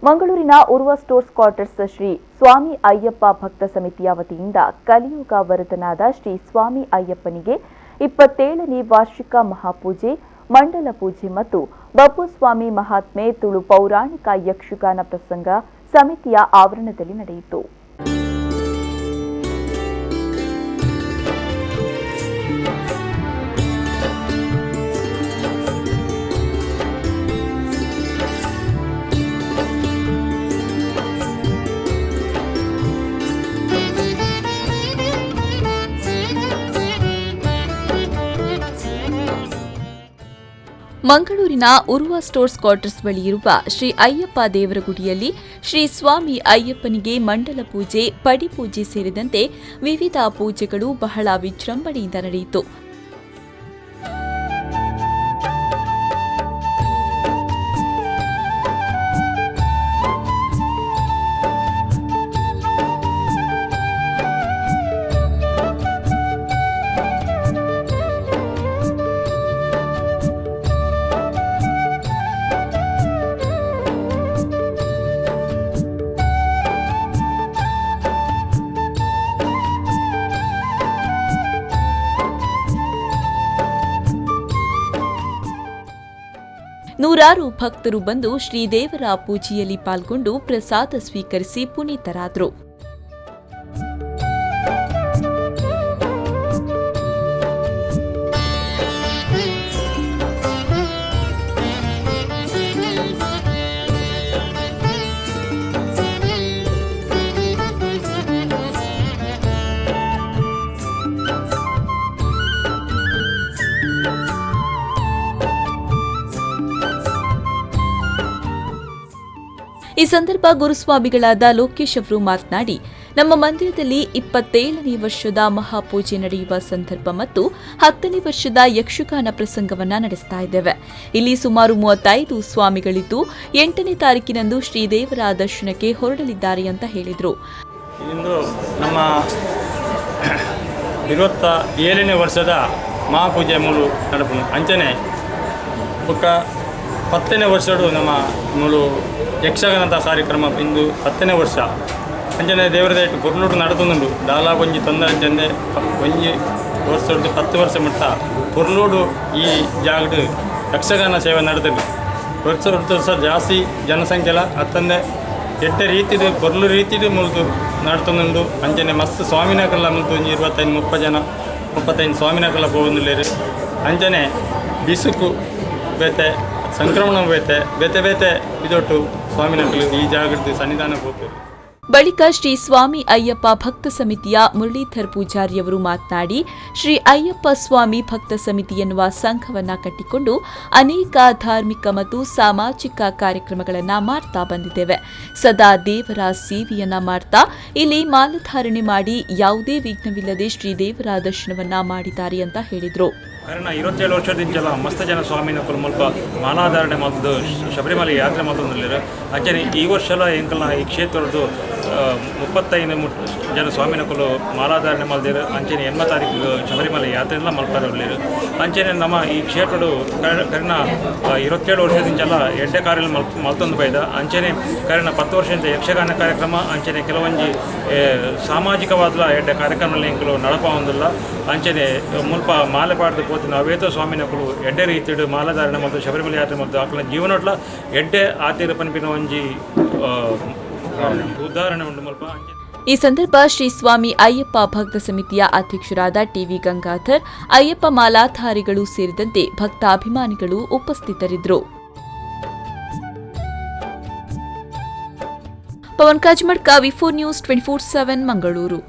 ಮಂಗಳೂರಿನ Urwa stores quarters Shri ಸ್ವಾಮಿ ಅಯ್ಯಪ್ಪ ಭಕ್ತ ಸಮಿತಿಯ ವತಿಯಿಂದ ಕಲಿಯುಗ ವರದನಾದ ಶ್ರೀ ಸ್ವಾಮಿ ಅಯ್ಯಪ್ಪನಿಗೆ 27ನೇ ವಾರ್ಷಿಕ ಮಹಾಪೂಜೆ, ಮಂಡಲ ಪೂಜೆ ಮತ್ತು ಬಪ್ಪುಸ್ವಾಮಿ ಮಹಾತ್ಮೆ ತುಳು ಪೌರಾಣಿಕ ಯಕ್ಷಗಾನ ಪ್ರಸಂಗ ಸಮಿತಿಯ ಆವರಣದಲ್ಲಿ ನಡೆಯಿತು. ಮಂಗಳೂರಿನ ಉರ್ವ ಸ್ಟೋರ್ಸ್ ಕ್ವಾರ್ಟರ್ಸ್ ಬಳಿ ಇರುವ ಶ್ರೀ ಅಯ್ಯಪ್ಪ ದೇವರ ಗುಡಿಯಲ್ಲಿ ಶ್ರೀ ಸ್ವಾಮಿ ಅಯ್ಯಪ್ಪನಿಗೆ ಮಂಡಲ ಪೂಜೆ, ಪಡಿಪೂಜೆ ಸೇರಿದಂತೆ ವಿವಿಧ ಪೂಜೆಗಳು ಬಹಳ ವಿಜೃಂಭಣೆಯಿಂದ ನಡೆಯಿತು. ನೂರಾರು ಭಕ್ತರು ಬಂದು ಶ್ರೀದೇವರ ಪೂಜೆಯಲ್ಲಿ ಪಾಲ್ಗೊಂಡು ಪ್ರಸಾದ ಸ್ವೀಕರಿಸಿ ಪುನೀತರಾದರು. ಈ ಸಂದರ್ಭ ಗುರುಸ್ವಾಮಿಗಳಾದ ಲೋಕೇಶ್ ಅವರು ಮಾತನಾಡಿ, ನಮ್ಮ ಮಂದಿರದಲ್ಲಿ 27ನೇ ವರ್ಷದ ಮಹಾಪೂಜೆ ನಡೆಯುವ ಸಂದರ್ಭ ಮತ್ತು 10ನೇ ವರ್ಷದ ಯಕ್ಷಗಾನ ಪ್ರಸಂಗವನ್ನ ನಡೆಸ್ತಾ ಇದ್ದೇವೆ. ಇಲ್ಲಿ ಸುಮಾರು 35 ಸ್ವಾಮಿಗಳಿದ್ದು 8ನೇ ತಾರೀಕಿನಂದು ಶ್ರೀದೇವರ ದರ್ಶನಕ್ಕೆ ಹೊರಡಲಿದ್ದಾರೆ ಅಂತ ಹೇಳಿದರು. ಇಂದು ನಮ್ಮ 27ನೇ ವರ್ಷದ ಮಹಾಪೂಜೆ ಮೂಲು ನಡಪು ಅಂಚನೆ ಬುಕ್ಕ 10ನೇ ವರ್ಷಡು ನಮ್ಮ ಮೂಲು ಯಕ್ಷಗಾನದ ಕಾರ್ಯಕ್ರಮ ಇಂದು 10ನೇ ವರ್ಷ ಅಂಜನೆ ದೇವರದೈಟು ಪುರ್ಲುಡು ನಡೆದುಂಡು ದಾಲ ಒಂಜಿ ತೊಂದರೆ ಚಂದೆ ಒಂಜಿ ವರ್ಷದ್ದು 10 ವರ್ಷ ಮಟ್ಟ ಪುರ್ಲುಡು ಈ ಜಾಗಡು ಯಕ್ಷಗಾನ ಸೇವೆ ನಡೆದಲ್ಲಿ ವರ್ಷ ಜಾಸ್ತಿ ಜನಸಂಖ್ಯೆಲ ಅತ್ತಂದೆ ಎಡ್ಡ ರೀತಿದು ಪೊರ್ಲು ರೀತಿದು ಮುಲ್ದು ನಡ್ತುಂಡು ಅಂಜನೆ ಮಸ್ತ್ ಸ್ವಾಮಿನಕಲ್ಲ ಮುಲ್ತು 25-30 ಜನ 35 ಸ್ವಾಮಿನಕಲ್ಲ ಹೋಗುಂದುಲ್ಲೇರು ಅಂಜನೆ ಬಿಸುಕು ಬೇತೆ ಸಂಕ್ರಮಣ ಬೇತೆ ಬೇತೆ ಇದೊಟ್ಟು ಸ್ವಾಮಿನಕಲು ಈ ಜಾಗೃತಿ ಸನ್ನಿಧಾನಕ್ಕೆ ಹೋಗ್ತಾರೆ. ಬಳಿಕ ಶ್ರೀ ಸ್ವಾಮಿ ಅಯ್ಯಪ್ಪ ಭಕ್ತ ಸಮಿತಿಯ ಮುರಳೀಧರ್ ಪೂಜಾರಿಯವರು ಮಾತನಾಡಿ, ಶ್ರೀ ಅಯ್ಯಪ್ಪ ಸ್ವಾಮಿ ಭಕ್ತ ಸಮಿತಿ ಎನ್ನುವ ಸಂಘವನ್ನ ಕಟ್ಟಿಕೊಂಡು ಅನೇಕ ಧಾರ್ಮಿಕ ಮತ್ತು ಸಾಮಾಜಿಕ ಕಾರ್ಯಕ್ರಮಗಳನ್ನು ಮಾಡ್ತಾ ಬಂದಿದ್ದೇವೆ. ಸದಾ ದೇವರ ಸೇವೆಯನ್ನ ಮಾಡ್ತಾ ಇಲ್ಲಿ ಮಾಲಾಧಾರಣೆ ಮಾಡಿ ಯಾವುದೇ ವಿಘ್ನವಿಲ್ಲದೆ ಶ್ರೀದೇವರ ದರ್ಶನವನ್ನ ಮಾಡಿದ್ದಾರೆ ಅಂತ ಹೇಳಿದರು. ಕಾರಣ 27 ವರ್ಷದಿಂದೆಲ್ಲ ಮಸ್ತ ಜನ ಸ್ವಾಮಿನಕಲು ಮುಲ್ಪ ಮಾಲಾಧಾರಣೆ ಮಾಡಿದ್ದು ಶಬರಿಮಲೆ ಯಾತ್ರೆ ಮಾಡಿದ್ರು. ಅಂಚನೆ ಈ ವರ್ಷ ಎಂಕಲ್ನ ಈ ಕ್ಷೇತ್ರದ್ದು 35 ಜನ ಸ್ವಾಮಿನಕಲು ಮಾಲಾಧಾರಣೆ ಮಾಡಿದ್ರು. ಅಂಚನೆ 8 ತಾರೀಕು ಶಬರಿಮಲೆ ಯಾತ್ರೆ ಎಲ್ಲ ಮಲ್ಪರಲಿರು. ಅಂಚನೆ ನಮ್ಮ ಈ ಕ್ಷೇತ್ರಡು ಕರಿನ 27 ವರ್ಷದಿಂದೆಲ್ಲ ಎಡ್ಡೆ ಕಾರ್ಯ ಮಲ್ತೊಂದು ಬೈದ ಅಂಚನೆ ಕರಿನ 10 ವರ್ಷದಿಂದ ಯಕ್ಷಗಾನ ಕಾರ್ಯಕ್ರಮ ಅಂಚನೆ ಕೆಲವೊಂದು ಸಾಮಾಜಿಕವಾದ ಎಡ್ಡೆ ಕಾರ್ಯಕ್ರಮದಲ್ಲಿ ಎಂಕಲು ನಡಪ ಹೊಂದಿಲ್ಲ. ಅಂಚನೆ ಮುಲ್ಪ ಮಾಲೆ ಪಾಡ್ದು ನಾವೇತೋ ಸ್ವಾಮಿನಕಲು ಎಡ್ಡೆ ರೀತಿಡು ಮಾಲಾಧಾರಣೆ ಮತ್ತು ಶಬರಿಮಲೆ ಯಾತ್ರೆ ಮತ್ತು ಆಕಲ ಜೀವನೋಟ್ಲ ಎಡ್ಡೆ ಆತೀರ ಪನ್ಪಿನ ಒಂಜಿ ಉದಾಹರಣೆ ಉಂಟು ಮಲ್ಪ. ಈ ಸಂದರ್ಭ ಶ್ರೀ ಸ್ವಾಮಿ ಅಯ್ಯಪ್ಪ ಭಕ್ತ ಸಮಿತಿಯ ಅಧ್ಯಕ್ಷರಾದ ಟಿವಿ ಗಂಗಾಧರ್, ಅಯ್ಯಪ್ಪ ಮಾಲಾಧಾರಿಗಳು ಸೇರಿದಂತೆ ಭಕ್ತಾಭಿಮಾನಿಗಳು ಉಪಸ್ಥಿತರಿದ್ದರು. ಪವನ್ ಕಾಜ್ಮಡ್ಕ, ವಿ4 ನ್ಯೂಸ್ 24/7 ಮಂಗಳೂರು.